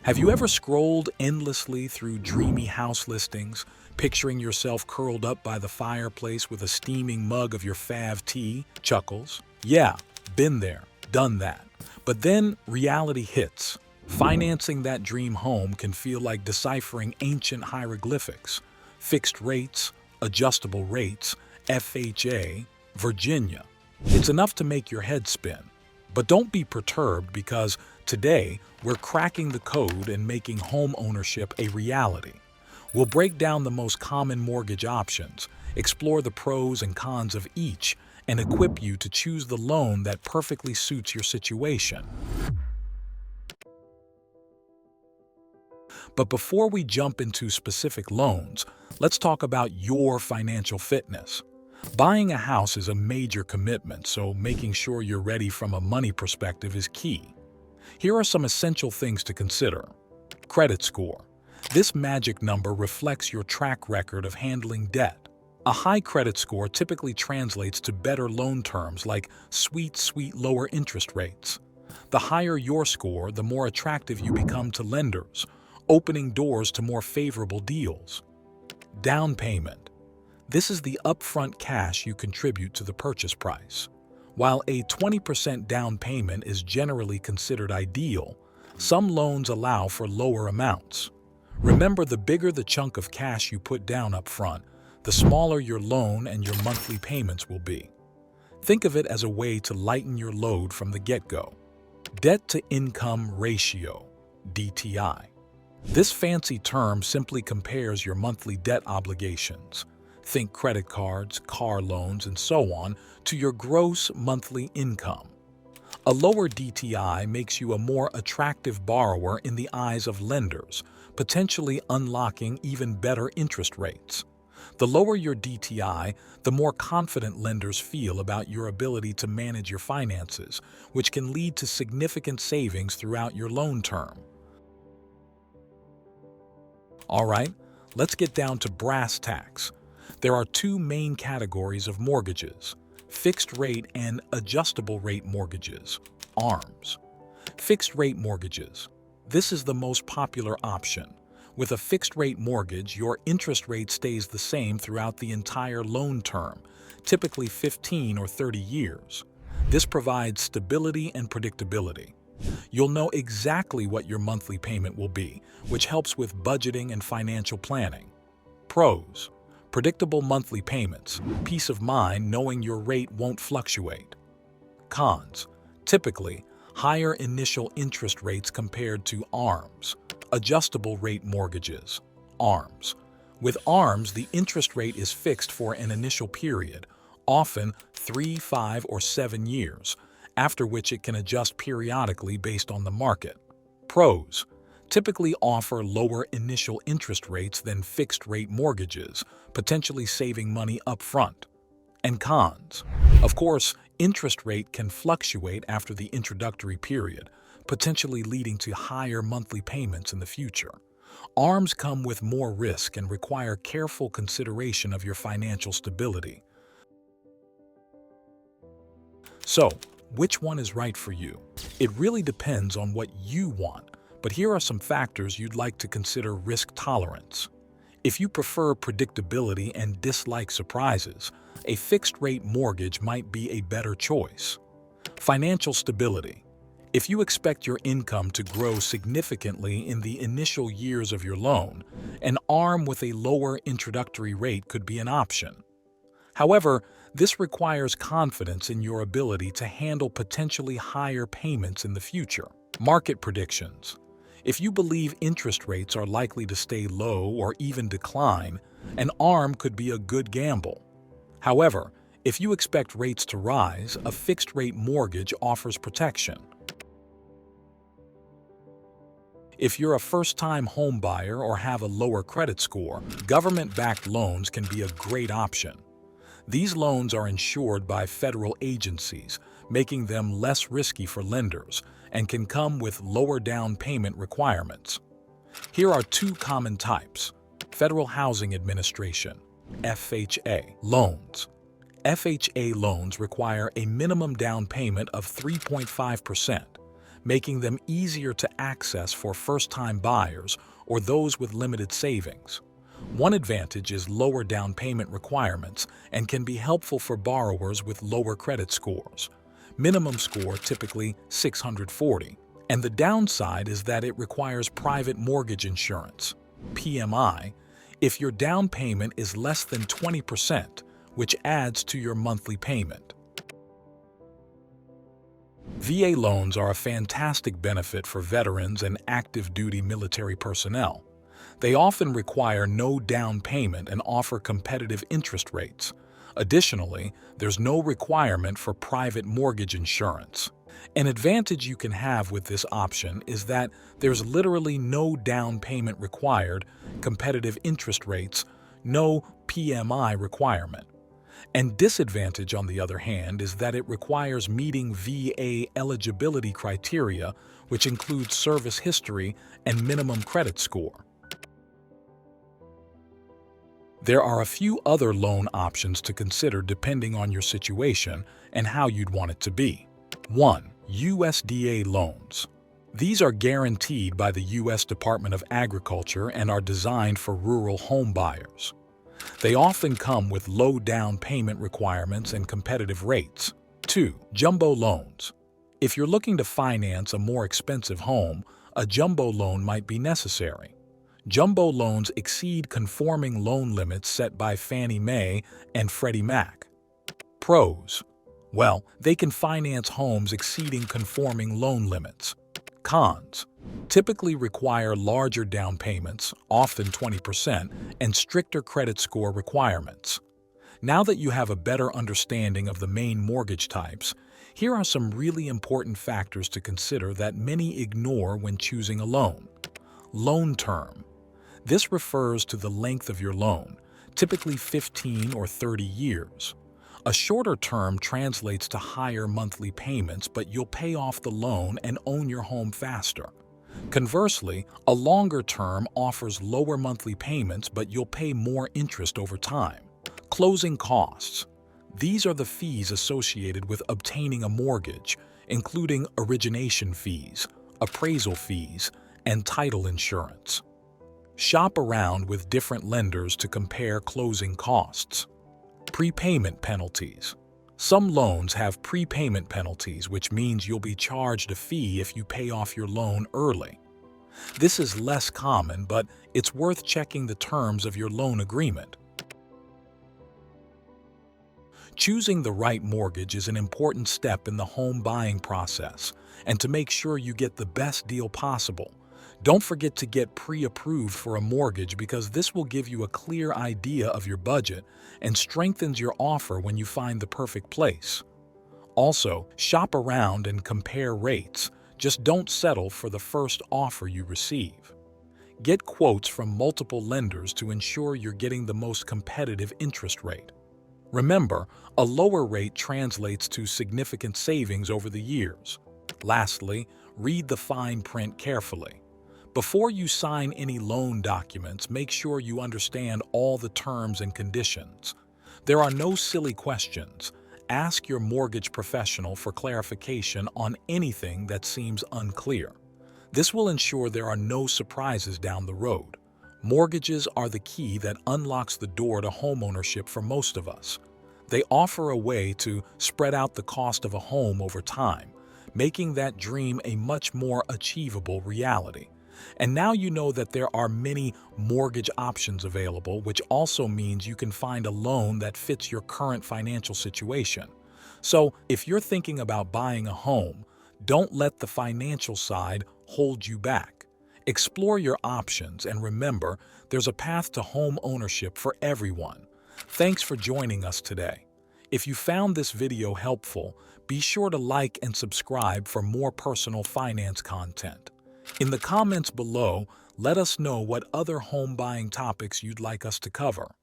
Have you ever scrolled endlessly through dreamy house listings, picturing yourself curled up by the fireplace with a steaming mug of your fav tea? Chuckles. Yeah, been there, done that. But then reality hits. Financing that dream home can feel like deciphering ancient hieroglyphics. Fixed rates, adjustable rates, FHA, Virginia. It's enough to make your head spin. But don't be perturbed because today we're cracking the code and making home ownership a reality. We'll break down the most common mortgage options, explore the pros and cons of each, and equip you to choose the loan that perfectly suits your situation. But before we jump into specific loans, let's talk about your financial fitness. Buying a house is a major commitment, so making sure you're ready from a money perspective is key. Here are some essential things to consider. Credit score. This magic number reflects your track record of handling debt. A high credit score typically translates to better loan terms like sweet lower interest rates. The higher your score, the more attractive you become to lenders, opening doors to more favorable deals. Down payment. This is the upfront cash you contribute to the purchase price. While a 20% down payment is generally considered ideal, some loans allow for lower amounts. Remember, the bigger the chunk of cash you put down up front, the smaller your loan and your monthly payments will be. Think of it as a way to lighten your load from the get-go. Debt-to-income ratio, DTI. This fancy term simply compares your monthly debt obligations, think credit cards, car loans, and so on, to your gross monthly income. A lower DTI makes you a more attractive borrower in the eyes of lenders, potentially unlocking even better interest rates. The lower your DTI, the more confident lenders feel about your ability to manage your finances, which can lead to significant savings throughout your loan term. All right, let's get down to brass tacks. There are two main categories of mortgages: fixed rate and adjustable rate mortgages, ARMs. Fixed rate mortgages. This is the most popular option. With a fixed rate mortgage, your interest rate stays the same throughout the entire loan term, typically 15 or 30 years. This provides stability and predictability. You'll know exactly what your monthly payment will be, which helps with budgeting and financial planning. Pros: predictable monthly payments, peace of mind knowing your rate won't fluctuate. Cons: typically, higher initial interest rates compared to ARMs, adjustable rate mortgages, ARMs. With ARMs, the interest rate is fixed for an initial period, often 3, 5, or 7 years, after which it can adjust periodically based on the market. Pros: typically offer lower initial interest rates than fixed-rate mortgages, potentially saving money up front. And cons: of course, interest rate can fluctuate after the introductory period, potentially leading to higher monthly payments in the future. ARMs come with more risk and require careful consideration of your financial stability. So, which one is right for you? It really depends on what you want, but here are some factors you'd like to consider: risk tolerance. If you prefer predictability and dislike surprises, a fixed-rate mortgage might be a better choice. Financial stability. If you expect your income to grow significantly in the initial years of your loan, an ARM with a lower introductory rate could be an option. However, this requires confidence in your ability to handle potentially higher payments in the future. Market predictions. If you believe interest rates are likely to stay low or even decline, an ARM could be a good gamble. However, if you expect rates to rise, a fixed-rate mortgage offers protection. If you're a first-time home buyer or have a lower credit score, government-backed loans can be a great option. These loans are insured by federal agencies, making them less risky for lenders, and can come with lower down payment requirements. Here are two common types: Federal Housing Administration, FHA, loans. FHA loans require a minimum down payment of 3.5%, making them easier to access for first-time buyers or those with limited savings. One advantage is lower down payment requirements and can be helpful for borrowers with lower credit scores. Minimum score typically 640. And the downside is that it requires private mortgage insurance, PMI, if your down payment is less than 20%, which adds to your monthly payment. VA loans are a fantastic benefit for veterans and active duty military personnel. They often require no down payment and offer competitive interest rates. Additionally, there's no requirement for private mortgage insurance. An advantage you can have with this option is that there's literally no down payment required, competitive interest rates, no PMI requirement. And disadvantage, on the other hand, is that it requires meeting VA eligibility criteria, which includes service history and minimum credit score. There are a few other loan options to consider depending on your situation and how you'd want it to be. 1. USDA loans. These are guaranteed by the U.S. Department of Agriculture and are designed for rural home buyers. They often come with low down payment requirements and competitive rates. 2. Jumbo loans. If you're looking to finance a more expensive home, a jumbo loan might be necessary. Jumbo loans exceed conforming loan limits set by Fannie Mae and Freddie Mac. Pros. Well, they can finance homes exceeding conforming loan limits. Cons. Typically require larger down payments, often 20%, and stricter credit score requirements. Now that you have a better understanding of the main mortgage types, here are some really important factors to consider that many ignore when choosing a loan. Loan term. This refers to the length of your loan, typically 15 or 30 years. A shorter term translates to higher monthly payments, but you'll pay off the loan and own your home faster. Conversely, a longer term offers lower monthly payments, but you'll pay more interest over time. Closing costs. These are the fees associated with obtaining a mortgage, including origination fees, appraisal fees, and title insurance. Shop around with different lenders to compare closing costs. Prepayment penalties. Some loans have prepayment penalties, which means you'll be charged a fee if you pay off your loan early. This is less common, but it's worth checking the terms of your loan agreement. Choosing the right mortgage is an important step in the home buying process, and to make sure you get the best deal possible, don't forget to get pre-approved for a mortgage, because this will give you a clear idea of your budget and strengthens your offer when you find the perfect place. Also, shop around and compare rates. Just don't settle for the first offer you receive. Get quotes from multiple lenders to ensure you're getting the most competitive interest rate. Remember, a lower rate translates to significant savings over the years. Lastly, read the fine print carefully. Before you sign any loan documents, make sure you understand all the terms and conditions. There are no silly questions. Ask your mortgage professional for clarification on anything that seems unclear. This will ensure there are no surprises down the road. Mortgages are the key that unlocks the door to homeownership for most of us. They offer a way to spread out the cost of a home over time, making that dream a much more achievable reality. And now you know that there are many mortgage options available, which also means you can find a loan that fits your current financial situation. So, if you're thinking about buying a home, don't let the financial side hold you back. Explore your options and remember, there's a path to home ownership for everyone. Thanks for joining us today. If you found this video helpful, be sure to like and subscribe for more personal finance content. In the comments below, let us know what other home buying topics you'd like us to cover.